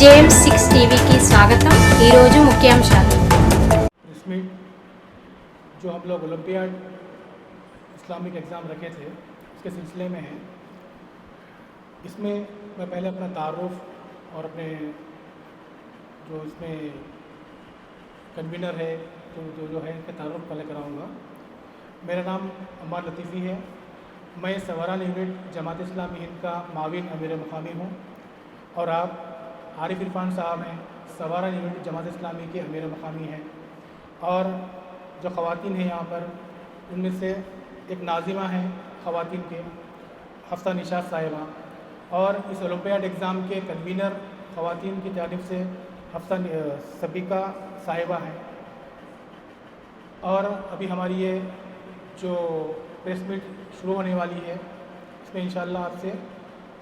James 6 TV की स्वागतम ఈరోజు ముఖ్యాంశాలు इसमें जो हम लोग ओलंपियाड इस्लामिक एग्ज़ाम रखे थे उसके सिलसिले में है। इसमें मैं पहले अपना तारुफ और अपने जो इसमें कन्वीनर है तो जो है इसका तारुफ पहले कराऊंगा। मेरा नाम अम्मार लतीफ़ी है। मैं सवारान यूनिट जमात इस्लामी हिंद का माविन अमीर मुकामी हूँ और आप आरिफ इरफान साहब हैं, सवारान यूनिट जमात इस्लामी के अमीर मुकामी हैं। और जो ख़वातीन हैं यहाँ पर उनमें से एक नाजिमा हैं ख़वातीन के, हफ्ता निशात साहिबा, और इस ओलंपियाड एग्ज़ाम के कन्वीनर ख़वातीन की जानिब से हफ्ता सबिका साहिबा हैं। और अभी हमारी ये जो प्रेस मीट शुरू होने वाली है इसमें इंशाअल्लाह आपसे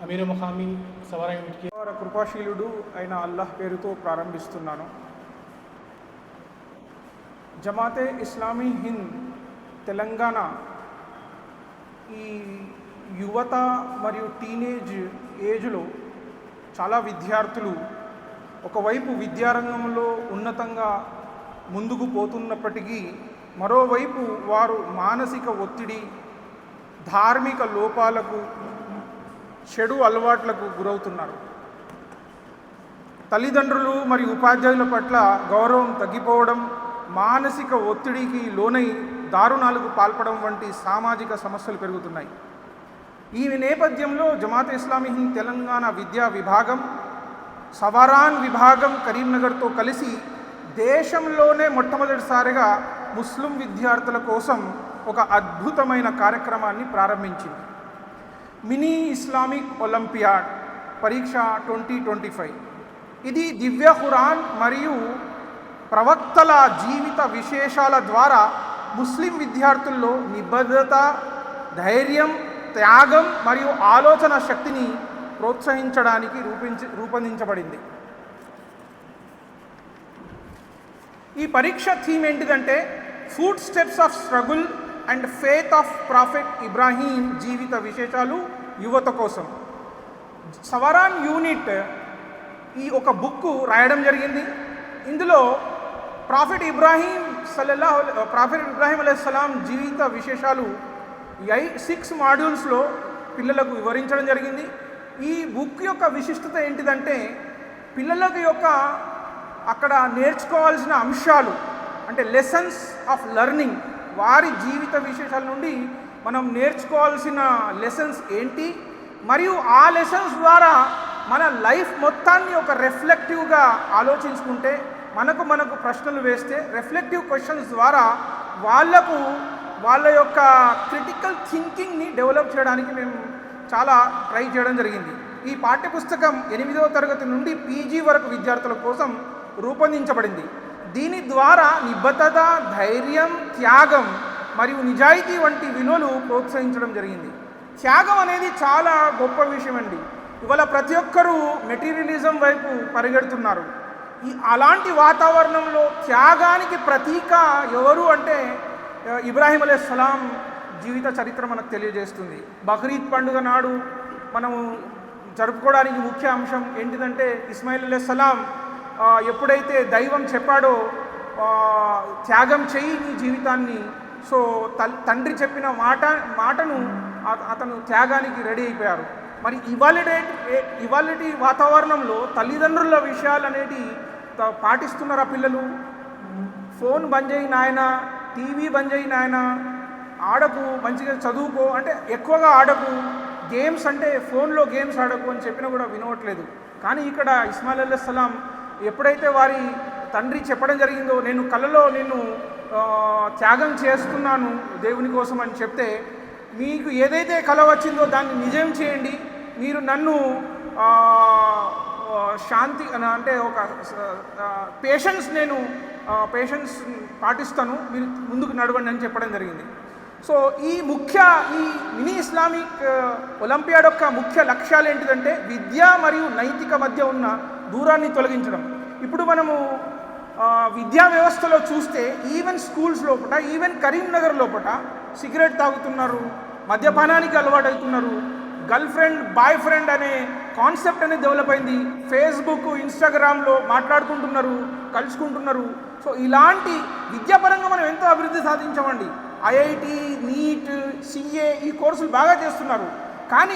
अमीर मुकामी सवारा यूनिट की కృపాశీలుడు అయిన అల్లాహ్ పేరుతో ప్రారంభిస్తున్నాను. జమాతే ఇస్లామీ హింద్ తెలంగాణ ఈ యువత మరియు టీనేజ్ ఏజ్లో చాలా విద్యార్థులు ఒకవైపు విద్యారంగంలో ఉన్నతంగా ముందుకు పోతున్నప్పటికీ మరోవైపు వారు మానసిక ఒత్తిడి, ధార్మిక లోపాలకు, చెడు అలవాట్లకు గురవుతున్నారు. తల్లిదండ్రులు మరియు ఉపాధ్యాయుల పట్ల గౌరవం తగ్గిపోవడం, మానసిక ఒత్తిడికి లోనై దారుణాలకు పాల్పడడం వంటి సామాజిక సమస్యలు పెరుగుతున్నాయి. ఈ నేపథ్యంలో జమాతే ఇస్లామీ హింద్ తెలంగాణ విద్యా విభాగం, సవారాన్ విభాగం కరీంనగర్తో కలిసి దేశంలోనే మొట్టమొదటిసారిగా ముస్లిం విద్యార్థుల కోసం ఒక అద్భుతమైన కార్యక్రమాన్ని ప్రారంభించింది. మినీ ఇస్లామిక్ ఒలింపియాడ్ పరీక్ష 2025. ఇది దివ్య ఖురాన్ మరియు ప్రవక్తల జీవిత విశేషాల ద్వారా ముస్లిం విద్యార్థుల్లో నిబద్ధత, ధైర్యం, త్యాగం మరియు ఆలోచన శక్తిని ప్రోత్సహించడానికి రూపొందించబడింది. ఈ పరీక్ష థీమ్ ఏంటిదంటే footsteps of struggle and faith of prophet Ibrahim జీవిత విశేషాలు యువత కోసం. సవరాన్ యూనిట్ ఈ ఒక బుక్ రాయడం జరిగింది. ఇందులో ప్రాఫెట్ ఇబ్రాహీం అలైహిస్సలాం జీవిత విశేషాలు 6 మాడ్యూల్స్లో పిల్లలకు వివరించడం జరిగింది. ఈ బుక్ యొక్క విశిష్టత ఏంటిదంటే పిల్లలకు యొక్క అక్కడ నేర్చుకోవాల్సిన అంశాలు అంటే లెసన్స్ ఆఫ్ లెర్నింగ్, వారి జీవిత విశేషాల నుండి మనం నేర్చుకోవాల్సిన లెసన్స్ ఏంటి, మరియు ఆ లెసన్స్ ద్వారా మన లైఫ్ మొత్తాన్ని ఒక రిఫ్లెక్టివ్గా ఆలోచించుకుంటే మనకు ప్రశ్నలు వేస్తే రిఫ్లెక్టివ్ క్వశ్చన్స్ ద్వారా వాళ్ళ యొక్క క్రిటికల్ థింకింగ్ని డెవలప్ చేయడానికి మేము చాలా ట్రై చేయడం జరిగింది. ఈ పాఠ్యపుస్తకం 8వ తరగతి నుండి పీజీ వరకు విద్యార్థుల కోసం రూపొందించబడింది. దీని ద్వారా నిబద్ధత, ధైర్యం, త్యాగం మరియు నిజాయితీ వంటి విలువలు ప్రోత్సహించడం జరిగింది. త్యాగం అనేది చాలా గొప్ప విషయం అండి. ఇవాళ ప్రతి ఒక్కరూ మెటీరియలిజం వైపు పరిగెడుతున్నారు. అలాంటి వాతావరణంలో త్యాగానికి ప్రతీక ఎవరు అంటే ఇబ్రాహీం అలైహిస్సలాం జీవిత చరిత్ర మనకు తెలియజేస్తుంది. బక్రీద్ పండుగ నాడు మనము జరుపుకోవడానికి ముఖ్య అంశం ఏంటిదంటే ఇస్మాయిల్ అలైహిస్సలాం ఎప్పుడైతే దైవం చెప్పాడో త్యాగం చేయి నీ జీవితాన్ని, సో తండ్రి చెప్పిన మాటను అతను త్యాగానికి రెడీ అయిపోయారు. మరి ఇవాళటి వాతావరణంలో తల్లిదండ్రుల విషయాలు అనేటి పాటిస్తున్నారా పిల్లలు? ఫోన్ బంద్ చేయి నాయన, టీవీ బంద్ చేయి నాయన, ఆడకు, మంచిగా చదువుకో అంటే ఎక్కువగా ఆడకు, గేమ్స్ అంటే ఫోన్లో గేమ్స్ ఆడకు అని చెప్పినా కూడా వినవట్లేదు. కానీ ఇక్కడ ఇస్మాయిల్ అలైహిస్సలాం ఎప్పుడైతే వారి తండ్రి చెప్పడం జరిగిందో నేను కలలో నేను త్యాగం చేస్తున్నాను దేవుని కోసం అని చెప్తే, మీకు ఏదైతే కల వచ్చిందో దాన్ని నిజం చేయండి, మీరు నన్ను శాంతి అంటే ఒక పేషెన్స్ పాటిస్తాను, మీరు ముందుకు నడవండి అని చెప్పడం జరిగింది. సో ఈ మినీ ఇస్లామిక్ ఒలింపియాడ్ యొక్క ముఖ్య లక్ష్యాలు ఏంటిదంటే విద్య మరియు నైతిక మధ్య ఉన్న దూరాన్ని తొలగించడం. ఇప్పుడు మనము విద్యా వ్యవస్థలో చూస్తే ఈవెన్ స్కూల్స్ లోపల, ఈవెన్ కరీంనగర్ లోపల సిగరెట్ తాగుతున్నారు, మద్యపానానికి అలవాటు అవుతున్నారు, గర్ల్ ఫ్రెండ్ బాయ్ ఫ్రెండ్ అనే కాన్సెప్ట్ అనేది డెవలప్ అయింది. ఫేస్బుక్, ఇన్స్టాగ్రామ్లో మాట్లాడుకుంటున్నారు, కలుసుకుంటున్నారు. సో ఇలాంటి విద్యాపరంగా మనం ఎంతో అభివృద్ధి సాధించామండి. ఐఐటి, నీట్, సిఏ ఈ కోర్సులు బాగా చేస్తున్నారు. కానీ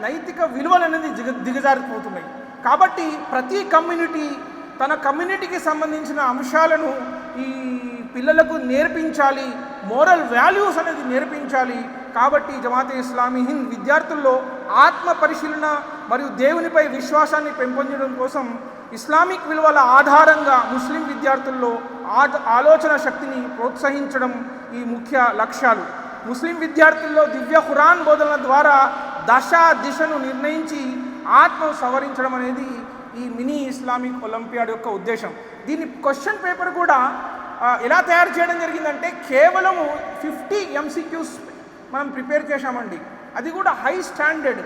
నైతిక విలువలు అనేది దిగజారిపోతున్నాయి. కాబట్టి ప్రతి కమ్యూనిటీ తన కమ్యూనిటీకి సంబంధించిన అంశాలను ఈ పిల్లలకు నేర్పించాలి, మోరల్ వాల్యూస్ అనేది నేర్పించాలి. కాబట్టి జమాతే ఇస్లామీ హింద్ విద్యార్థుల్లో ఆత్మ పరిశీలన మరియు దేవునిపై విశ్వాసాన్ని పెంపొందడం కోసం ఇస్లామిక్ విలువల ఆధారంగా ముస్లిం విద్యార్థుల్లో ఆలోచన శక్తిని ప్రోత్సహించడం ఈ ముఖ్య లక్ష్యాలు. ముస్లిం విద్యార్థుల్లో దివ్య ఖురాన్ బోధనల ద్వారా దిశను నిర్ణయించి ఆత్మను సవరించడం అనేది ఈ మినీ ఇస్లామిక్ ఒలింపియాడ్ యొక్క ఉద్దేశం. దీని క్వశ్చన్ పేపర్ కూడా ఎలా తయారు చేయడం జరిగిందంటే కేవలము 50 MCQs మనం ప్రిపేర్ చేశామండి. అది కూడా హై స్టాండర్డ్.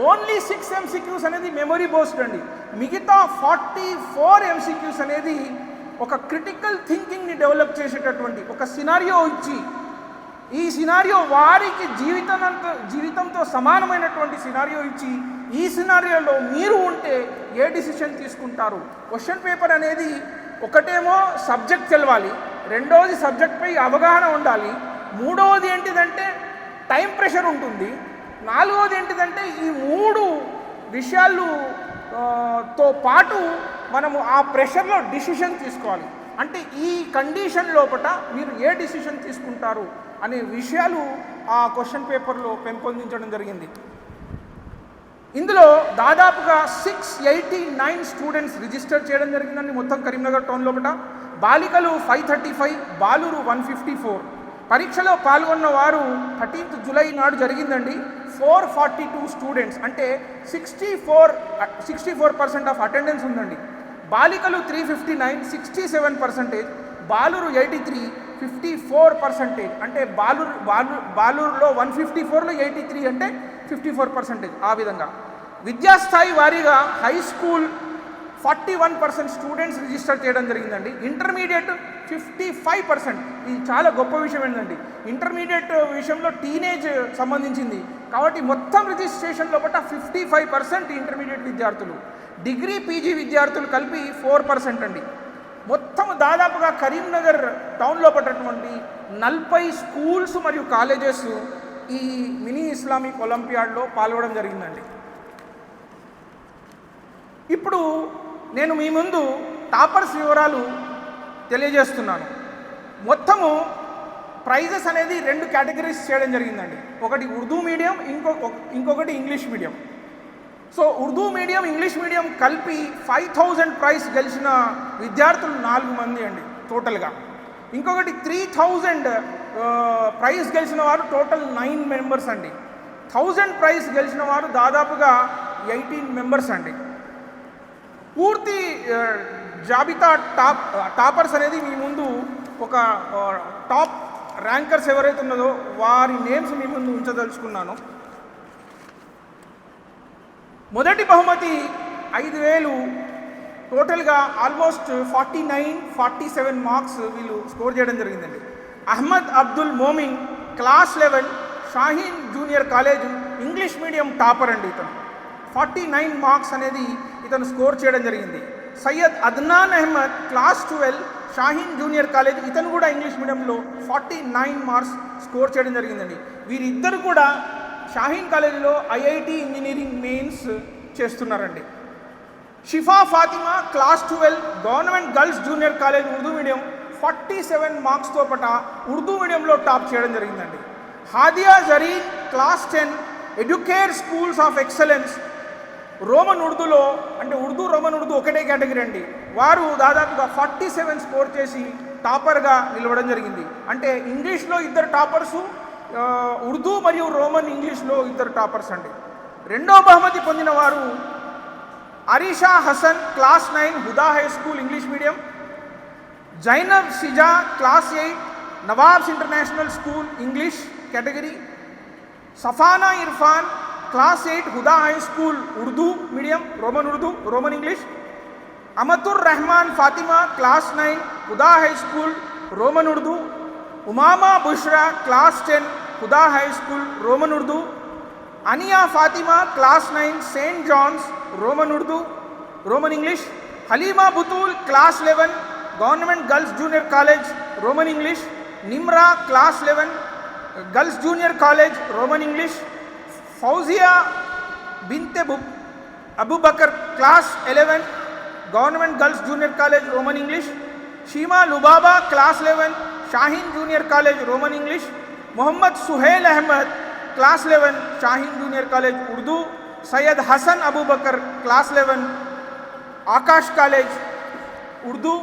ఓన్లీ 6 MCQs అనేది మెమరీ బోస్డ్ అండి. మిగతా 44 MCQs అనేది ఒక క్రిటికల్ థింకింగ్ని డెవలప్ చేసేటటువంటి ఒక సినారియో ఇచ్చి, ఈ సినారియో వారికి జీవితంతో సమానమైనటువంటి సినారియో ఇచ్చి, ఈ సినారియోలో మీరు ఉంటే ఏ డిసిషన్ తీసుకుంటారు. క్వశ్చన్ పేపర్ అనేది ఒకటేమో సబ్జెక్ట్ తెలవాలి, రెండవది సబ్జెక్ట్పై అవగాహన ఉండాలి, మూడవది ఏంటిదంటే టైం ప్రెషర్ ఉంటుంది, నాలుగవది ఏంటిదంటే ఈ 3 విషయాలతో పాటు మనము ఆ ప్రెషర్లో డిసిషన్ తీసుకోవాలి. అంటే ఈ కండిషన్ లోపల మీరు ఏ డిసిషన్ తీసుకుంటారు అనే విషయాలు ఆ క్వశ్చన్ పేపర్లో పెంపొందించడం జరిగింది. ఇందులో దాదాపుగా 689 స్టూడెంట్స్ రిజిస్టర్ చేయడం జరిగిందండి మొత్తం కరీంనగర్ టౌన్ లోపల. బాలికలు 535, బాలురు 154. పరీక్షలో పాల్గొన్న వారు 13th జూలై నాడు జరిగిందండి. 442 స్టూడెంట్స్ అంటే 64% ఆఫ్ అటెండెన్స్ ఉందండి. బాలికలు 359, 67%. బాలురు 83, 54%. అంటే బాలురులో 154లో 83 అంటే 54%. ఆ విధంగా విద్యాస్థాయి వారీగా హై స్కూల్ 41% స్టూడెంట్స్ రిజిస్టర్ చేయడం జరిగిందండి. ఇంటర్మీడియట్ 55%. ఇది చాలా గొప్ప విషయం ఏంటండి. ఇంటర్మీడియట్ విషయంలో టీనేజ్ సంబంధించింది కాబట్టి మొత్తం రిజిస్ట్రేషన్ లోపల 55% ఇంటర్మీడియట్ విద్యార్థులు. డిగ్రీ పీజీ విద్యార్థులు కలిపి 4% అండి. మొత్తం దాదాపుగా కరీంనగర్ టౌన్లో పడ్డటువంటి 40 స్కూల్స్ మరియు కాలేజెస్ ఈ మినీ ఇస్లామిక్ ఒలింపియాడ్లో పాల్గొనడం జరిగిందండి. ఇప్పుడు నేను మీ ముందు టాపర్స్ వివరాలు తెలియజేస్తున్నాను. మొత్తము ప్రైజెస్ అనేది 2 కేటగిరీస్ చేయడం జరిగిందండి. ఒకటి ఉర్దూ మీడియం, ఇంకొకటి English medium. So Urdu medium, English medium కలిపి 5000 ప్రైజ్ గెలిచిన విద్యార్థులు 4 మంది అండి టోటల్గా. ఇంకొకటి 3000 ప్రైజ్ గెలిచిన వారు టోటల్ 9 మెంబర్స్ అండి. 1000 ప్రైజ్ గెలిచిన వారు దాదాపుగా 18 మెంబర్స్ అండి. పూర్తి జాబితా టాపర్స్ అనేది మీ ముందు ఒక టాప్ ర్యాంకర్స్ ఎవరైతే ఉన్నదో వారి నేమ్స్ మీ ముందు ఉంచదలుచుకున్నాను. మొదటి బహుమతి 5000. టోటల్గా ఆల్మోస్ట్ 47 మార్క్స్ వీళ్ళు స్కోర్ చేయడం జరిగిందండి. Ahmed Abdul Momin class 11 Shaheen junior college English medium topper అండి. ఇతను 49 మార్క్స్ అనేది ఇతను స్కోర్ చేయడం జరిగింది. Syed Adnan Ahmed class 12 Shaheen junior college, ఇతను కూడా ఇంగ్లీష్ మీడియంలో 49 మార్క్స్ స్కోర్ చేయడం జరిగిందండి. వీరిద్దరు కూడా షాహీన్ కాలేజీలో ఐఐటి ఇంజనీరింగ్ మెయిన్స్ చేస్తున్నారండి. Shifa Fatima class 12 government girls junior college Urdu medium 47 మార్క్స్తో పాట ఉర్దూ మీడియంలో టాప్ చేయడం జరిగిందండి. Hadia Zareen class 10 Educare schools of excellence Roman ఉర్దూలో, అంటే ఉర్దూ రోమన్ ఉర్దూ ఒకటే కేటగిరీ అండి. వారు దాదాపుగా 47 స్కోర్ చేసి టాపర్గా నిలవడం జరిగింది. అంటే ఇంగ్లీష్లో 2 టాపర్సు, ఉర్దూ మరియు రోమన్ ఇంగ్లీష్లో 2 టాపర్స్ అండి. రెండో బహుమతి పొందిన వారు Arisha Hasan class 9 Huda high school English medium, Zainab Siza class 8 Nawabs international school English category, Safana Irfan class 8 Huda high school Urdu medium Roman English, Amatur Rehman Fatima class 9 Huda high school Roman Urdu, Umama Bushra class 10 Huda high school Roman Urdu, Aniya Fatima class 9 Saint John's Roman Urdu Roman English, Halima Batool class 11 government girls junior college Roman English, Nimra class 11 girls junior college Roman English, Fauzia Binte Abu Bakr class 11 government girls junior college Roman English, Shima Lubaba class 11 Shaheen junior college Roman English, Mohammed Suhail Ahmed class 11 Shaheen junior college Urdu, Syed Hasan Abu Bakr class 11 Akash college Urdu.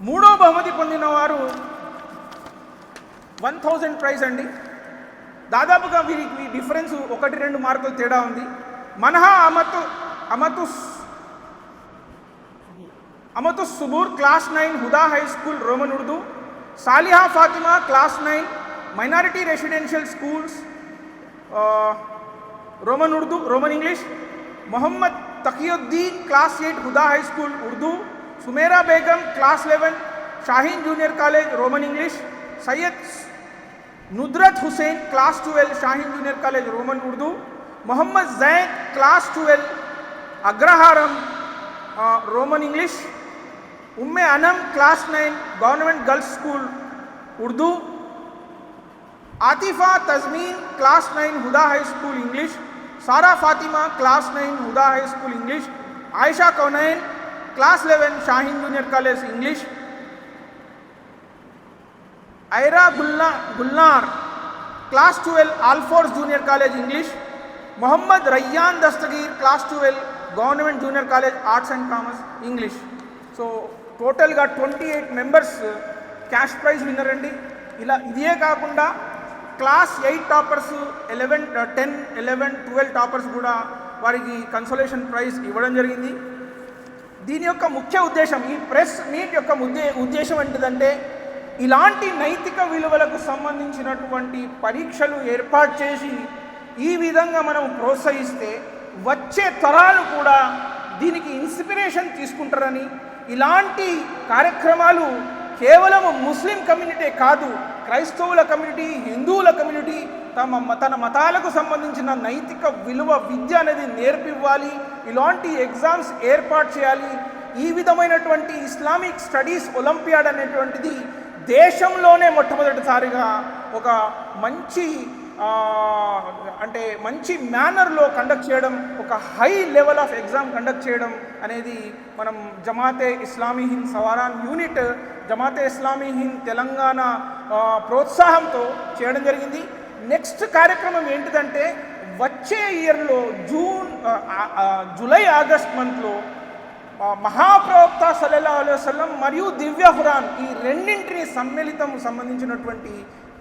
మూడో బహుమతి పొందిన వారు 1000 praise అండి. దాదాపుగా వీరికి difference 1-2 మార్కులు తేడా ఉంది. మనహా Amatu Suboor class 9 Huda high school Roman Urdu, Saliha Fatima class 9 minority residential schools Roman Urdu Roman English, Mohammed Taqiuddin class 8 Huda high school Urdu, Sumera Begum class 11 Shaheen junior college Roman English, Syed Nudrat Hussain class 12 Shaheen junior college Roman Urdu, Mohammed Zaid class 12 Agraharam Roman English, Umme Anam class 9 government girls school Urdu, Atifa Tazmeen class 9 Huda high school English, Sara Fatima class 9 Huda high school English, Ayesha Kounain class 11 Shaheen junior college English, Ayra Gulnar class 12 Alphores junior college English, Mohammed Rayyan Dastagir class 12 government junior college arts and commerce English. So టోటల్గా 28 members cash prize winner అండి. ఇలా ఇదే కాకుండా class 8 toppers 10, 11, 12 toppers కూడా వారికి consolation praise ఇవ్వడం జరిగింది. దీని యొక్క ముఖ్య ఉద్దేశం, ఈ ప్రెస్ మీట్ యొక్క ఉద్దేశం ఏంటిదంటే ఇలాంటి నైతిక విలువలకు సంబంధించినటువంటి పరీక్షలు ఏర్పాటు చేసి ఈ విధంగా మనం ప్రోత్సహిస్తే వచ్చే తరాలు కూడా దీనికి ఇన్స్పిరేషన్ తీసుకుంటారని, ఇలాంటి కార్యక్రమాలు కేవలం ముస్లిం కమ్యూనిటీ కాదు, క్రైస్తవుల కమ్యూనిటీ, హిందువుల కమ్యూనిటీ తన మతాలకు సంబంధించిన నైతిక విలువ విద్య అనేది నేర్పివ్వాలి. ఇలాంటి ఎగ్జామ్స్ ఏర్పాటు చేయాలి. ఈ విధమైనటువంటి ఇస్లామిక్ స్టడీస్ ఒలింపియాడ్ అనేటువంటిది దేశంలోనే మొట్టమొదటిసారిగా ఒక మంచి మేనర్లో కండక్ట్ చేయడం, ఒక high level of exam conduct చేయడం అనేది మనం జమాతే ఇస్లామీ హింద్ సవారాన్ యూనిట్, జమాతే ఇస్లామీ హింద్ తెలంగాణ ప్రోత్సాహంతో చేయడం జరిగింది. నెక్స్ట్ కార్యక్రమం ఏంటిదంటే వచ్చే ఇయర్లో జూలై ఆగస్ట్ మంత్లో మహాప్రవక్త సల్లల్లాహు అలైహి వసల్లం మరియు దివ్య ఖురాన్ ఈ రెండింటిని సంబంధించినటువంటి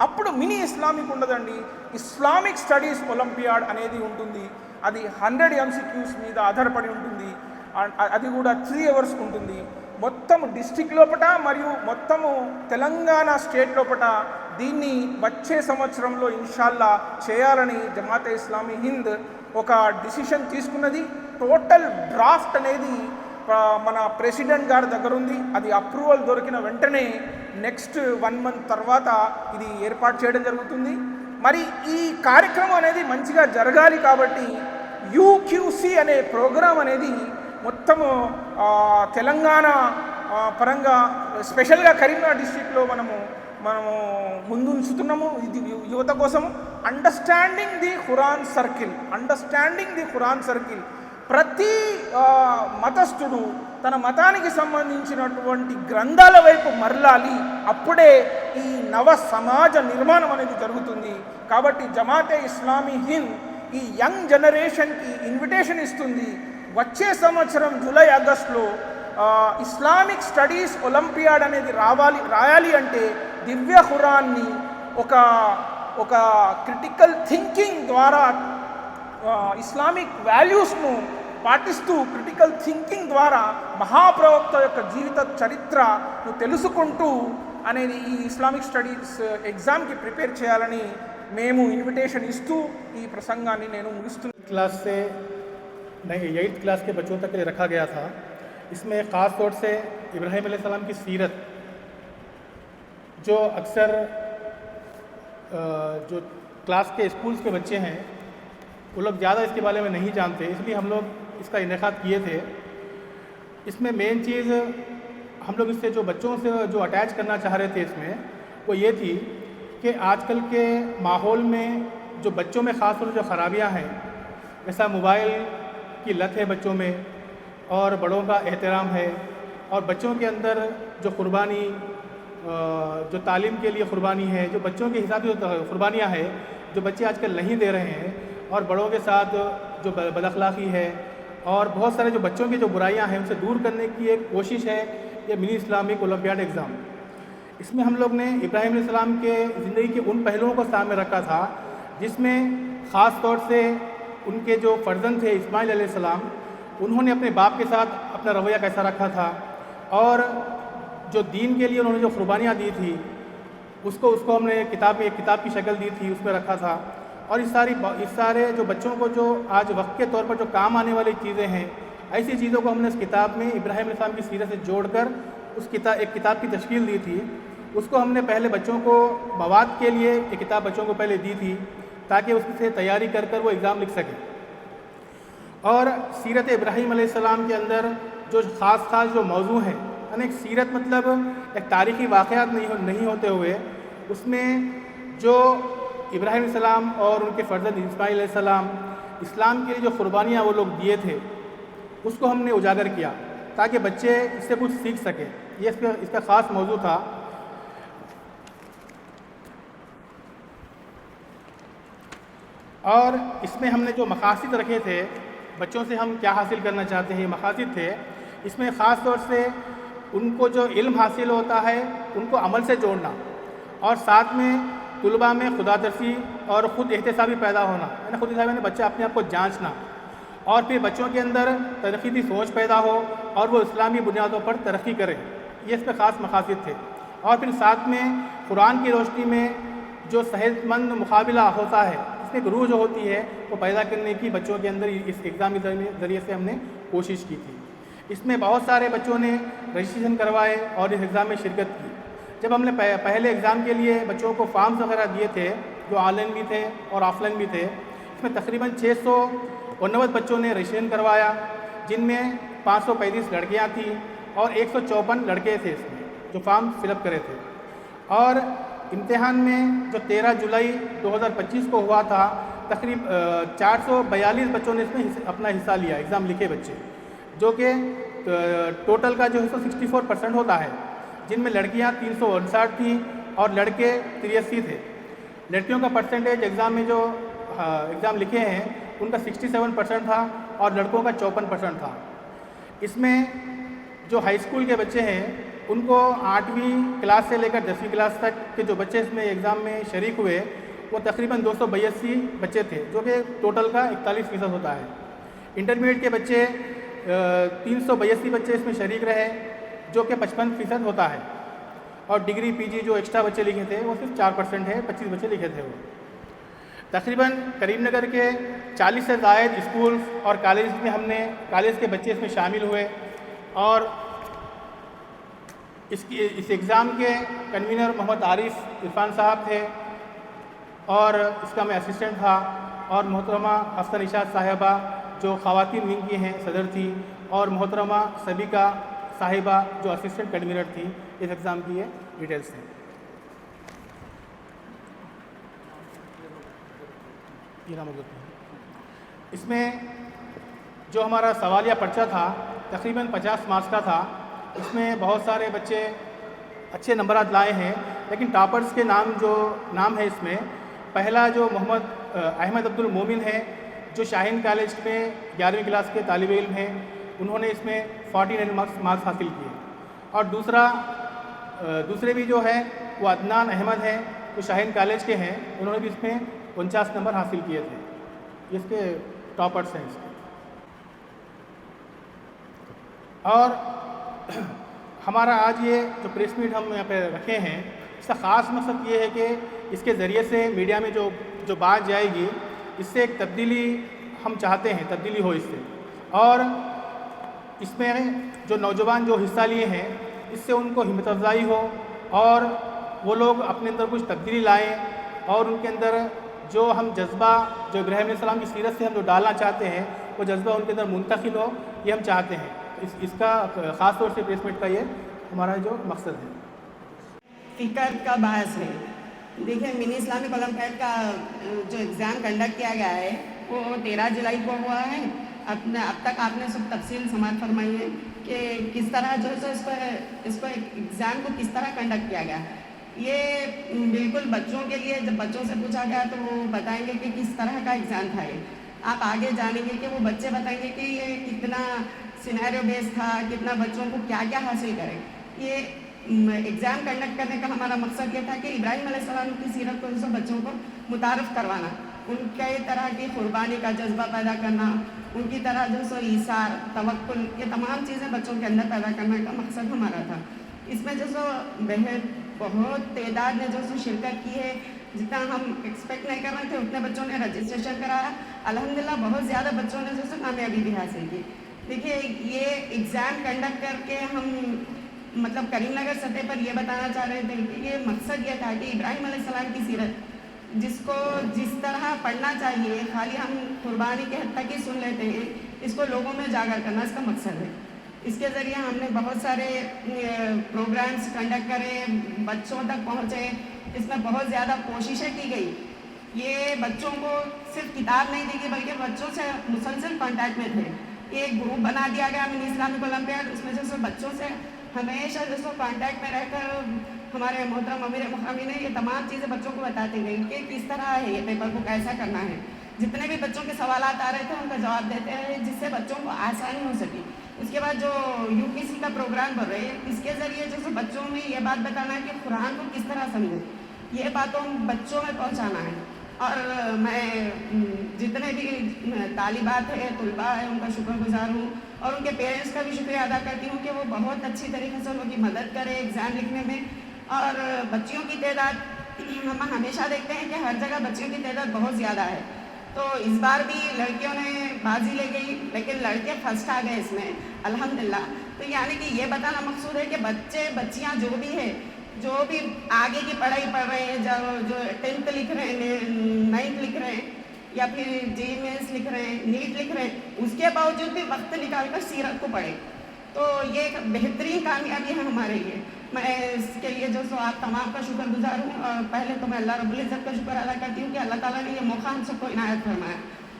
అప్పుడు మినీ ఇస్లామిక్ ఉండదండి, ఇస్లామిక్ స్టడీస్ ఒలింపియాడ్ అనేది ఉంటుంది. అది 100 MCQs మీద ఆధారపడి ఉంటుంది. అది కూడా 3 hours ఉంటుంది. మొత్తం డిస్ట్రిక్ట్ లోపట మరియు మొత్తము తెలంగాణ స్టేట్ లోపట దీన్ని వచ్చే సంవత్సరంలో ఇన్షాల్లా చేయాలని జమాతే ఇస్లామీ హింద్ ఒక డిసిషన్ తీసుకున్నది. టోటల్ డ్రాఫ్ట్ అనేది మన ప్రెసిడెంట్ గారి దగ్గర ఉంది. అది అప్రూవల్ దొరికిన వెంటనే నెక్స్ట్ 1 month తర్వాత ఇది ఏర్పాటు చేయడం జరుగుతుంది. మరి ఈ కార్యక్రమం అనేది మంచిగా జరగాలి కాబట్టి UQC అనే ప్రోగ్రాం అనేది మొత్తము తెలంగాణ పరంగా స్పెషల్గా కరీంనగర్ డిస్ట్రిక్ట్లో మనము ముందుంచుతున్నాము. ఇది యువత కోసము అండర్స్టాండింగ్ ది ఖురాన్ సర్కిల్. ప్రతి మతస్థుడు తన మతానికి సంబంధించినటువంటి గ్రంథాల వైపు మరలాలి. అప్పుడే ఈ నవ సమాజ నిర్మాణం అనేది జరుగుతుంది. కాబట్టి జమాతే ఇస్లామీ హింద్ ఈ యంగ్ జనరేషన్కి ఇన్విటేషన్ ఇస్తుంది. వచ్చే సంవత్సరం జూలై ఆగస్టులో ఇస్లామిక్ స్టడీస్ ఒలింపియాడ్ అనేది రాయాలి అంటే దివ్య ఖురాన్ని ఒక క్రిటికల్ థింకింగ్ ద్వారా ఇస్లామిక్ వాల్యూస్ను పాటిస్తూ క్రిటికల్ థింకింగ్ ద్వారా మహాప్రవక్త యొక్క జీవిత చరిత్రను తెలుసుకుంటూ అనేది ఈ ఇస్లామిక్ స్టడీస్ ఎగ్జామ్కి ప్రిపేర్ చేయాలని మేము ఇన్విటేషన్ ఇస్తూ ఈ ప్రసంగాన్ని నేను ముగిస్తున్నాను. क्लास से 8th क्लास के बच्चों तक के लिए रखा गया था. इसमें ख़ास तौर से इब्राहीम अलैहिस्सलाम की सीरत जो अक्सर जो क्लास के स्कूल्स के बच्चे हैं वो लोग ज़्यादा इसके बारे में नहीं जानते, इसलिए हम लोग इसका इनेकाद किए थे। इसमें मेन चीज़ हम लोग इससे जो बच्चों से जो अटैच करना चाह रहे थे इसमें वो ये थी कि आजकल के माहौल में जो बच्चों में ख़ास तौर से जो खराबियाँ हैं, जैसा मोबाइल की लत है बच्चों में और बड़ों का एहतराम है, और बच्चों के अंदर जो कुर्बानी जो तालीम के लिए कुर्बानी है, जो बच्चों के हिसाब से जो कुर्बानियाँ हैं जो बच्चे आजकल नहीं दे रहे हैं, और बड़ों के साथ जो बदअखलाक़ी है और बहुत सारे जो बच्चों की जो बुराइयां हैं उनसे दूर करने की एक कोशिश है ये मिनी इस्लामिक ओलंपियाड एग्ज़ाम। इसमें हम लोग ने इब्राहीम अलैहिस्सलाम के ज़िंदगी के उन पहलुओं को सामने रखा था जिसमें ख़ास तौर से उनके जो फ़र्जंद थे इस्माइल अलैहिस्सलाम, उन्होंने अपने बाप के साथ अपना रवैया कैसा रखा था, और जो दीन के लिए उन्होंने जो कुर्बानियाँ दी थी उसको हमने एक किताब की शक्ल दी थी, उसमें रखा था। और इस सारे जो बच्चों को जो आज वक्त के तौर पर जो काम आने वाली चीज़ें हैं, ऐसी चीज़ों को हमने इस किताब में इब्राहीम अलैहिस्सलाम की सीरत से जोड़कर एक किताब की तश्कील दी थी। उसको हमने पहले बच्चों को मवाद के लिए एक किताब बच्चों को पहले दी थी ताकि उससे तैयारी कर वो एग्ज़ाम लिख सकें। और सीरत इब्राहीम अलैहिस्सलाम के अंदर जो ख़ास जो मौजू हैं, यानी एक सीरत मतलब एक तारीख़ी वाक़यात नहीं होते हुए उसमें जो इब्राहीम अलैहिस्सलाम और उनके फ़र्जंद इस्माइल अलैहिस्सलाम इस्लाम के लिए जो कुर्बानियाँ वो लोग दिए थे उसको हमने उजागर किया ताकि बच्चे इससे कुछ सीख सकें। ये इसका ख़ास मौजू था। और इसमें हमने जो मकासद रखे थे बच्चों से हम क्या हासिल करना चाहते हैं, मकासद थे इसमें ख़ास तौर से उनको जो इल्म हासिल होता है उनको अमल से जोड़ना, और साथ में तुलबा में खुदादर्सी और ख़ुद एहतसाबी पैदा होना, यानी खुद एहतसाबी बच्चा अपने आप को जांचना, और फिर बच्चों के अंदर तनक़ीदी सोच पैदा हो और वो इस्लामी बुनियादों पर तरक्की करें। ये इस पर ख़ास मकासद थे। और फिर साथ में कुरान की रोशनी में जो सेहतमंद मुकाबला होता है, इसमें एक रूह जो होती है वो पैदा करने की बच्चों के अंदर इस एग्ज़ाम के ज़रिए से हमने कोशिश की थी। इसमें बहुत सारे बच्चों ने रजिस्ट्रेशन करवाए और इस एग्ज़ाम में शिरकत की। जब हमने पहले एग्ज़ाम के लिए बच्चों को फॉर्म्स वगैरह दिए थे जो ऑनलाइन भी थे और ऑफलाइन भी थे, इसमें तकरीबन 689 बच्चों ने रजिस्ट्रेशन करवाया, जिनमें 535 लड़कियां थीं और 154 लड़के थे इसमें जो फॉर्म फिलअप करे थे। और इम्तिहान में जो 13 जुलाई 2025 को हुआ था, तकरीब 442 बच्चों ने इसमें अपना हिस्सा लिया, एग्ज़ाम लिखे बच्चे, जो कि टोटल का जो है 64% होता है, जिनमें लड़कियां 359 थी और लड़के 83 थे। लड़कियों का परसेंटेज एग्ज़ाम में जो एग्ज़ाम लिखे हैं उनका 67% था और लड़कों का 54% था। इसमें जो हाई स्कूल के बच्चे हैं उनको 8वीं क्लास से लेकर 10वीं क्लास तक के जो बच्चे इसमें एग्ज़ाम में शरीक हुए वो तकरीबन 282 बच्चे थे, जो कि टोटल का 41% होता है। इंटरमीडिएट के बच्चे 382 बच्चे इसमें शरीक रहे, जो कि 55% होता है। और डिग्री पीजी जो एक्स्ट्रा बच्चे लिखे थे वो सिर्फ 4% है, 25 बच्चे लिखे थे वो। तकरीबन करीमनगर के 40 से ज़ायद स्कूल और कॉलेज में हमने कॉलेज के बच्चे इसमें शामिल हुए, और इस एग्ज़ाम के कन्वीनर मोहम्मद आरिफ इरफान साहब थे और इसका मैं असिस्टेंट था, और मोहतरमा हसन इशाद साहिबा जो ख़वातीन विंग की हैं सदर थी, और मोहतरमा सबिका साहिबा जो असिस्टेंट कन्वीनर थी। इस एग्ज़ाम की ये डिटेल्स हैं। इसमें जो हमारा सवालिया पर्चा था तकरीबन 50 मार्क्स का था। इसमें बहुत सारे बच्चे अच्छे नंबरात लाए हैं, लेकिन टॉपर्स के नाम है इसमें। पहला जो मोहम्मद अहमद अब्दुल मोमिन है जो शाहीन कॉलेज में 11वीं क्लास के तालिब इल्म हैं, उन्होंने इसमें 49 मार्क्स हासिल किए। और दूसरे भी जो है वो अदनान अहमद हैं जो शाहीन कॉलेज के हैं, उन्होंने भी इसमें 49 नंबर हासिल किए थे। इसके टॉपर्स हैं इसके। और हमारा आज ये जो प्रेस मीट हम यहाँ पे रखे हैं, इसका ख़ास मकसद ये है कि इसके ज़रिए से मीडिया में जो बात जाएगी इससे एक तब्दीली हम चाहते हैं, तब्दीली हो इससे। और इसमें जो नौजवान जो हिस्सा लिए हैं इससे उनको हिम्मत अफजाई हो और वो लोग अपने अंदर कुछ तब्दीली लाएँ और उनके अंदर جو ہم جذبہ جو ابراہیم علیہ السلام کی سیرت سے ہم جو ڈالنا چاہتے ہیں وہ جذبہ ان کے اندر منتقل ہو، یہ ہم چاہتے ہیں۔ اس کا خاص طور سے پریس میٹ کا یہ ہمارا جو مقصد ہے۔ فکر کا باعث ہے۔ دیکھیں منی اسلامک اولمپیاڈ کا جو ایگزام کنڈکٹ کیا گیا ہے وہ 13 جولائی کو ہوا ہے۔ اب تک آپ نے سب تفصیل سماعت فرمائی ہے کہ کس طرح جو ہے اس کو ایگزام کو کس طرح کنڈکٹ کیا گیا۔ یہ بالکل بچوں کے لیے، جب بچوں سے پوچھا گیا تو وہ بتائیں گے کہ کس طرح کا ایگزام تھا یہ۔ آپ آگے جانیں گے کہ وہ بچے بتائیں گے کہ یہ کتنا سینیریو بیس تھا، کتنا بچوں کو کیا کیا حاصل کریں۔ یہ ایگزام کنڈکٹ کرنے کا ہمارا مقصد یہ تھا کہ ابراہیم علیہ السلام کی سیرت کو بچوں کو متعارف کروانا، ان کے طرح کی قربانی کا جذبہ پیدا کرنا، ان کی طرح جو سو ایثار، توکل، یہ تمام چیزیں بچوں کے اندر پیدا کرنے کا مقصد ہمارا تھا۔ اس میں جو سو بہت تعداد نے جو سو شرکت کی ہے، جتنا ہم ایکسپیکٹ نہیں کر رہے تھے اتنے بچوں نے رجسٹریشن کرایا۔ الحمدللہ بہت زیادہ بچوں نے جو سو کامیابی بھی حاصل کی۔ دیکھیے یہ ایگزام کنڈکٹ کر کے ہم مطلب کریم نگر سطح پر یہ بتانا چاہ رہے تھے کہ یہ مقصد یہ تھا کہ ابراہیم علیہ السلام کی سیرت جس کو جس طرح پڑھنا چاہیے، خالی ہم قربانی کے حد تک ہی سن لیتے ہیں، اس کو لوگوں میں اجاگر کرنا اس کا مقصد ہے۔ اس کے ذریعے ہم نے بہت سارے پروگرامز کنڈکٹ کرے، بچوں تک پہنچے، اس میں بہت زیادہ کوششیں کی گئی۔ یہ بچوں کو صرف کتاب نہیں دی گئی بلکہ بچوں سے مسلسل کانٹیکٹ میں تھے۔ ایک گروپ بنا دیا گیا منی اسلامک اولمپیاڈ، اس میں جو بچوں سے ہمیشہ جو سو کانٹیکٹ میں رہ کر ہمارے محترم امیر مقامی نے یہ تمام چیزیں بچوں کو بتاتی گئی کہ کس طرح ہے یہ پیپر کو کیسا کرنا ہے۔ جتنے بھی بچوں کے سوالات آ رہے تھے ان کا جواب دیتے رہے جس سے بچوں کو آسانی ہو سکی۔ اس کے بعد جو UPC کا پروگرام کر رہے ہیں، اس کے ذریعے جو سو بچوں میں یہ بات بتانا ہے کہ قرآن کو کس طرح سمجھیں، یہ باتوں بچوں میں پہنچانا ہے۔ اور میں جتنے بھی طالبات ہیں، طلباء ہیں، ان کا شکر گزار ہوں اور ان کے پیرنٹس کا بھی شکریہ ادا کرتی ہوں کہ وہ بہت اچھی طریقے سے ان کی مدد کرے ایگزام لکھنے میں۔ اور بچیوں کی تعداد ہم ہمیشہ دیکھتے ہیں کہ ہر جگہ بچیوں کی تعداد بہت زیادہ ہے، تو اس بار بھی لڑکیوں نے بازی لے گئی لیکن لڑکے فرسٹ آ گئے اس میں الحمدللہ۔ تو یعنی کہ یہ بتانا مقصود ہے کہ بچے بچیاں جو بھی ہیں، جو بھی آگے کی پڑھائی پڑھ رہے ہیں، جو 10th لکھ رہے ہیں، 9th لکھ رہے ہیں یا پھر JEE مینس لکھ رہے ہیں، نیٹ لکھ رہے ہیں، اس کے باوجود بھی وقت نکال کر سیرت کو پڑھیں، تو یہ ایک بہترین کامیابی ہے ہمارے لیے۔ میں اس کے لیے جو سو آپ تمام کا شکر گزار ہوں، اور پہلے تو میں اللہ رب العزت کا شکر ادا کرتی ہوں کہ اللہ تعالیٰ نے یہ موقع ہم سب کو عنایت فرمایا،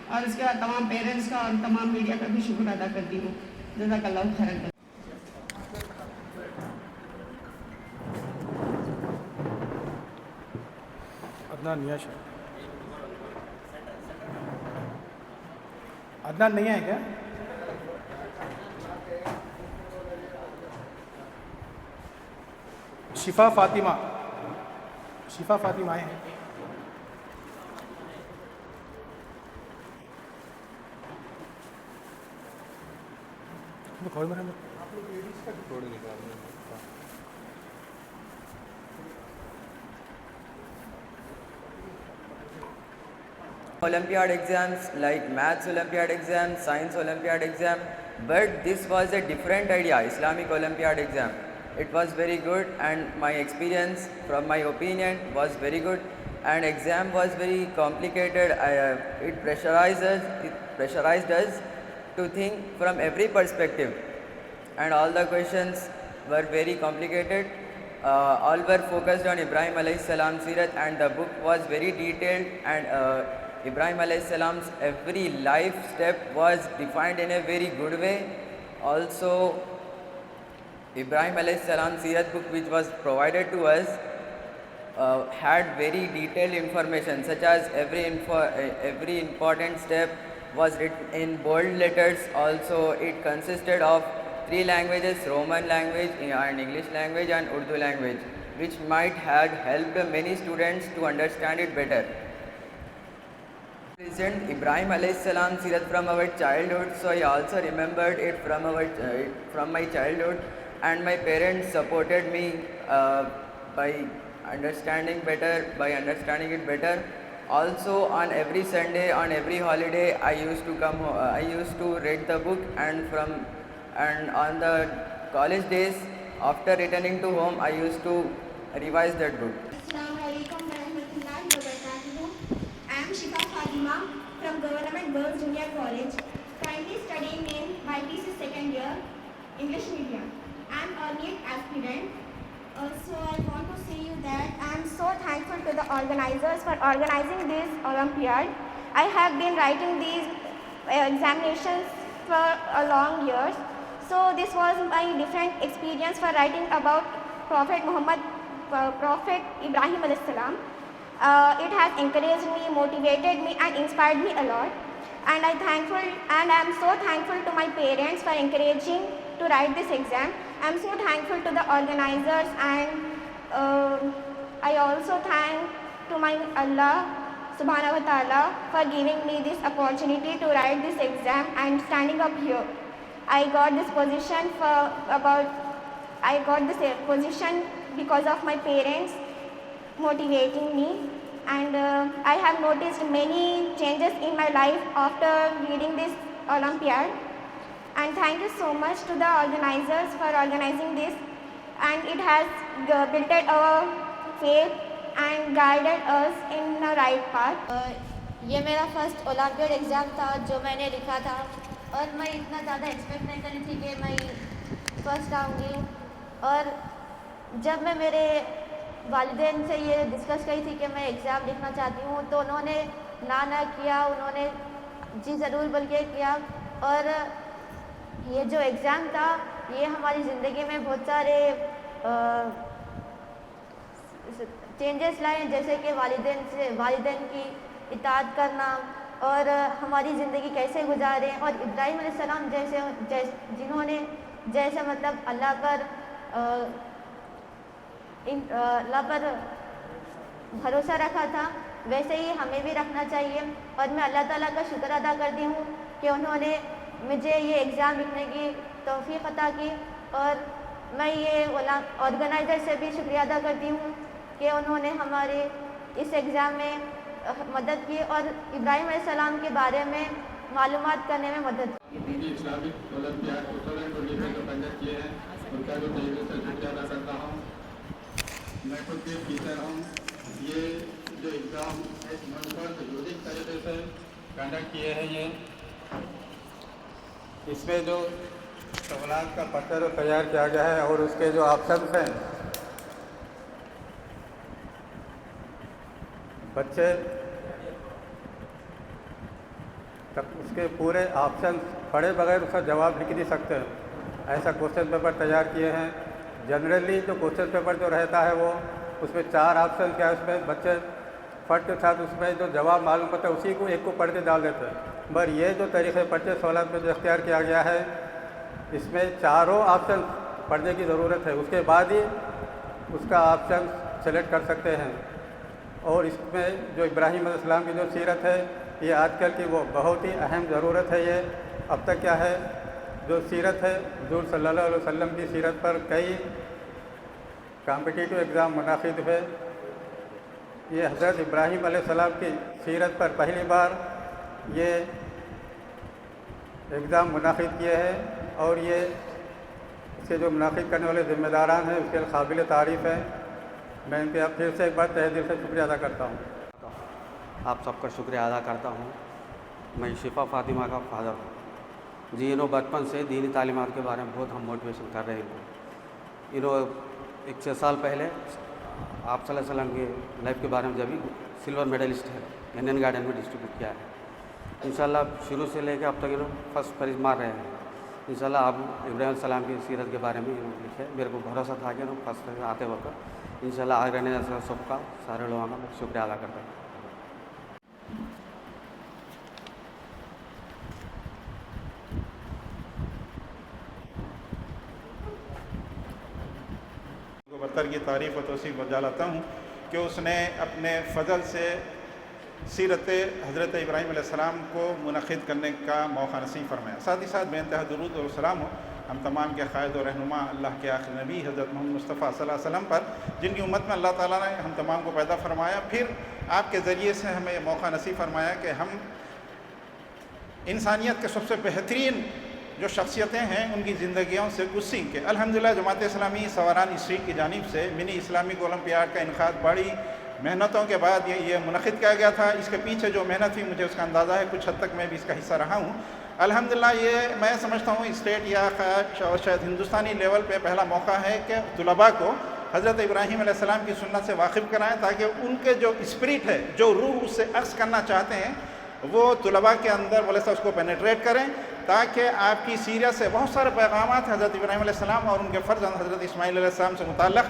اور اس کے بعد تمام پیرنٹس کا اور تمام میڈیا کا بھی شکر ادا کرتی ہوں۔ جزاک اللہ خیر۔ عدنان نیاشا، عدنان نہیں ہے کیا؟ شفا فاطمہ، شفا فاطمہ آئے ہیں۔ Olympiad exams like maths Olympiad exam, science Olympiad exam, but this was a different idea, Islamic Olympiad exam. It was very good and my experience from my opinion was very good, and exam was very complicated. It pressurized us to think from every perspective, and all the questions were very complicated. All were focused on Ibrahim alayhi salam Sirat, and the book was very detailed, and Ibrahim alayhi salam's every life step was defined in a very good way. Also, Ibrahim alayhi salam Sirat book which was provided to us had very detailed information, such as every important step was written in bold letters. Also, it consisted of 3 languages, Roman language and English language and Urdu language, which might have helped many students to understand it better. Present Ibrahim alayhi salam Sirat from our childhood, so I also remembered it from my childhood, and my parents supported me by understanding it better. Also, on every Sunday, on every holiday, I used to read the book, and on the college days, after returning to home, I used to revise that book. Assalamualaikum warahmatullahi wabarakatuh. I am Government Girls Junior College, currently studying in BITC second year, English medium. I am a NEET aspirant. So I want to say you that I am so thankful to the organizers for organizing this Olympiad. I have been writing these examinations for a long years. So this was my different experience for writing about Prophet Ibrahim alayhi salam. It has encouraged me, motivated me and inspired me a lot. And I am so thankful to my parents for encouraging to write this exam. I am so thankful to the organizers, and I also thank to my Allah subhanahu wa ta'ala for giving me this opportunity to write this exam and standing up here. I got this position because of my parents motivating me, and I have noticed many changes in my life after reading this Olympiad. And thank you so much to the organizers for organizing this, and it has built our faith and guided us in the right path. ये मेरा first olympiad exam था जो मैंने लिखा था, और मैं इतना ज़्यादा एक्सपेक्ट नहीं करी थी कि मैं फर्स्ट आऊँगी। और जब मैं मेरे वालिदैन से ये डिस्कस करी थी कि मैं एग्ज़ाम लिखना चाहती हूँ, तो उन्होंने ना किया, उन्होंने जी ज़रूर बोल के किया। और ये जो एग्ज़ाम था ये हमारी ज़िंदगी में बहुत सारे चेंजेस लाए, जैसे कि वालिदैन की इताअत करना और हमारी ज़िंदगी कैसे गुजारें, और इब्राहीम अलैहिस्सलाम जिन्होंने जैसे मतलब अल्लाह पर भरोसा रखा था, वैसे ही हमें भी रखना चाहिए। और मैं अल्लाह ताला का शुक्र अदा करती हूँ कि उन्होंने मुझे ये एग्ज़ाम लिखने की तौफीक अता की, और मैं ये ऑर्गेनाइज़र से भी शुक्रिया अदा करती हूँ कि उन्होंने हमारे इस एग्ज़ाम में मदद की और इब्राहीम अलैहिस्सलाम के बारे में मालूमात करने में मदद की। उनकी इस्लामिक ओलंपियाड 2020 में जो कंडक्ट किए हैं उनका भी तहे से शुक्रिया अदा करता हूँ। मैं खुद भी टीचर हूँ। ये जो एग्ज़ाम एक मनोबल यूनिक तरीके से कंडक्ट किए हैं, ये इसमें जो सवालात का पत्र तैयार किया गया है और उसके जो ऑप्शंस हैं, बच्चे तक उसके पूरे ऑप्शन पढ़े बगैर उसका जवाब लिख नहीं सकते, ऐसा क्वेश्चन पेपर तैयार किए हैं। जनरली जो क्वेश्चन पेपर जो रहता है वो उसमें 4 ऑप्शन क्या है, उसमें बच्चे फट के साथ उसमें जो जवाब मालूम पड़ता है उसी को एक को पढ़ के डाल देते हैं। पर ये जो तरीक़े पढ़ते सवालात में जो इख्तियार किया गया है, इसमें चारों ऑप्शन पढ़ने की ज़रूरत है, उसके बाद ही उसका ऑप्शन सेलेक्ट कर सकते हैं। और इसमें जो इब्राहीम अलैहिस्सलाम की जो सीरत है, ये आजकल की वो बहुत ही अहम ज़रूरत है। ये अब तक क्या है, जो सीरत है हुज़ूर सल्लल्लाहु अलैहि वसल्लम की सीरत पर कई कॉम्पिटिटिव एग्ज़ाम मुनाक़िद हुए। ये हज़रत इब्राहीम अलैहिस्सलाम की सीरत पर पहली बार ये एग्ज़ाम मुनाक़िद किए हैं, और ये इसके जो मुनाक़िद करने वाले ज़िम्मेदारान हैं उसके काबिल तारीफ़ हैं। मैं इनके अब फिर से एक बार तहे दिल से शुक्रिया अदा करता हूँ। आप सबका शुक्रिया अदा करता हूँ। मैं शिफा फ़ातिमा का फादर हूँ जी। इन्हों बचपन से दीनी तालीमात के बारे में बहुत हम मोटिवेशन कर रहे हैं। इन्हों 6 साल पहले आप सल्लल्लाहु अलैहि वसल्लम के लाइफ के बारे में जब भी सिल्वर मेडलिस्ट है इंडियन गार्डन में डिस्ट्रीब्यूट किया है। इंशाल्लाह शुरू से लेकर अब तक इन्होंने फर्स्ट प्राइज़ मार रहे हैं। इंशाल्लाह आप इब्राहीम अलैहिस्सलाम की सीरत के बारे में इन्होंने लिखे, मेरे को भरोसा था कि इन्होंने फर्स्ट प्राइज़ आते वक्त इंशाल्लाह आगे रहने जैसा सबका सारे लोगों का मैं शुक्रिया अदा करता हूँ। बरतर की तारीफ़ और तौसीफ़ बजा लाता हूँ कि उसने अपने फ़ज़ल से सीरत हज़रत इब्राहीम अलैहिस्सलाम को मुनक़िद करने का मौका नसीब फरमाया। साथ ही साथ बेइंतहा दुरूद और सलाम हो हम तमाम के क़ायद और रहनुमा अल्लाह के आखिरी नबी हज़रत मोहम्मद मुस्तफ़ा सल्लल्लाहु अलैहि वसल्लम पर, जिनकी उम्मत में अल्लाह ताला ने हम तमाम को पैदा फरमाया, फिर आपके ज़रिए से हमें ये मौका नसीब फरमाया कि हम इंसानियत के सबसे बेहतरीन जो शख्सियतें हैं उनकी ज़िंदगियों से कुछ सीख के अल्हम्दुलिल्लाह जमात इस्लामी सवारान स्ट्रीट की जानिब से मिनी इस्लामिक ओलंपियाड का इनकाद बड़ी मेहनतों के बाद ये मुनक़िद किया गया था। इसके पीछे जो मेहनत थी मुझे उसका अंदाज़ा है, कुछ हद तक मैं भी इसका हिस्सा रहा हूँ। अल्हम्दुलिल्लाह ये मैं समझता हूँ स्टेट या शायद हिंदुस्तानी लेवल पे पहला मौका है कि तलबा को हज़रत इब्राहीम अलैहिस्सलाम की सुन्नत से वाकिफ़ कराएं, ताकि उनके जो स्पिरिट है, जो रूह उससे अक्स करना चाहते हैं, वो तलबा के अंदर बोले सा उसको पेनेट्रेट करें, ताकि आपकी सीरत से बहुत सारे पैगामात हज़रत इब्राहीम अलैहिस्सलाम और उनके फ़र्ज़ंद हज़रत इस्माईल अलैहिस्सलाम से मुताल्लिक़,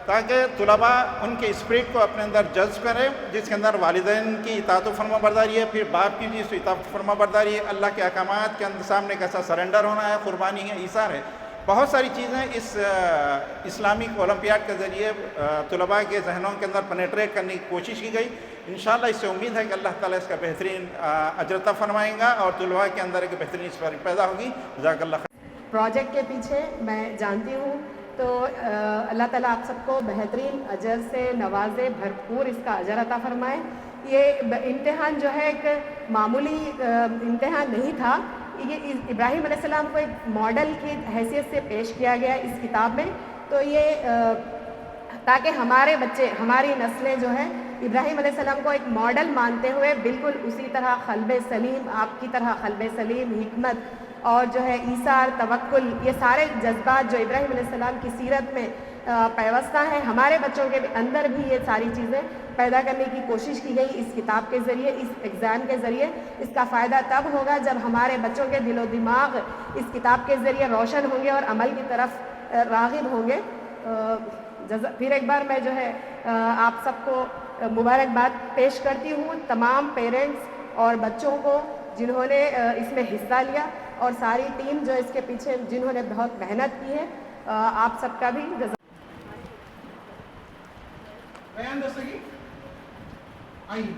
ताकि तलबा उनके स्पिरिट को अपने अंदर जज्ब करें, जिसके अंदर वालिदैन की इताअत व फरमाबरदारी है, फिर बाप की भी इताअत फरमाबरदारी है, अल्लाह के अहकामात के अंदर सामने कैसा सरेंडर होना है, कुर्बानी है, ईसार है। बहुत सारी चीज़ें इस इस्लामिक ओलंपियाड के ज़रिए तलबा के जहनों के अंदर पेनेट्रेट करने की कोशिश की गई। इंशाअल्लाह इससे उम्मीद है कि अल्लाह ताला इसका बेहतरीन अजर अता फरमाएगा और तलबा के अंदर एक बेहतरीन स्पिरिट पैदा होगी। जज़ाकल्लाह। प्रोजेक्ट के पीछे मैं जानती हूँ तो अल्लाह ताला आप सबको बेहतरीन अजर से नवाजे, भरपूर इसका अजर अता फरमाए। ये इम्तिहान जो है एक मामूली इम्तिहान नहीं था, ये इब्राहीम अलैहिस्सलाम को एक मॉडल की हैसियत से पेश किया गया इस किताब में। तो ये ताकि हमारे बच्चे, हमारी नस्लें जो है इब्राहीम अलैहिस्सलाम को एक मॉडल मानते हुए बिल्कुल उसी तरह क़ल्ब सलीम, आपकी तरह क़ल्ब सलीम, हिकमत और जो है ईसार, तवक्कुल, ये सारे जज्बात जो इब्राहीम अलैहिस्सलाम की सीरत में पैवस्ता है, हमारे बच्चों के अंदर भी ये सारी चीज़ें पैदा करने की कोशिश की गई इस किताब के ज़रिए, इस एग्ज़ाम के ज़रिए। इसका फ़ायदा तब होगा जब हमारे बच्चों के दिलो दिमाग इस किताब के ज़रिए रोशन होंगे और अमल की तरफ राग़िब होंगे। फिर एक बार मैं जो है आप सबको मुबारकबाद पेश करती हूँ, तमाम पेरेंट्स और बच्चों को जिन्होंने इसमें हिस्सा लिया और सारी टीम जो इसके पीछे जिन्होंने बहुत मेहनत की है, आप सबका भी बयान दस्तगी आइए।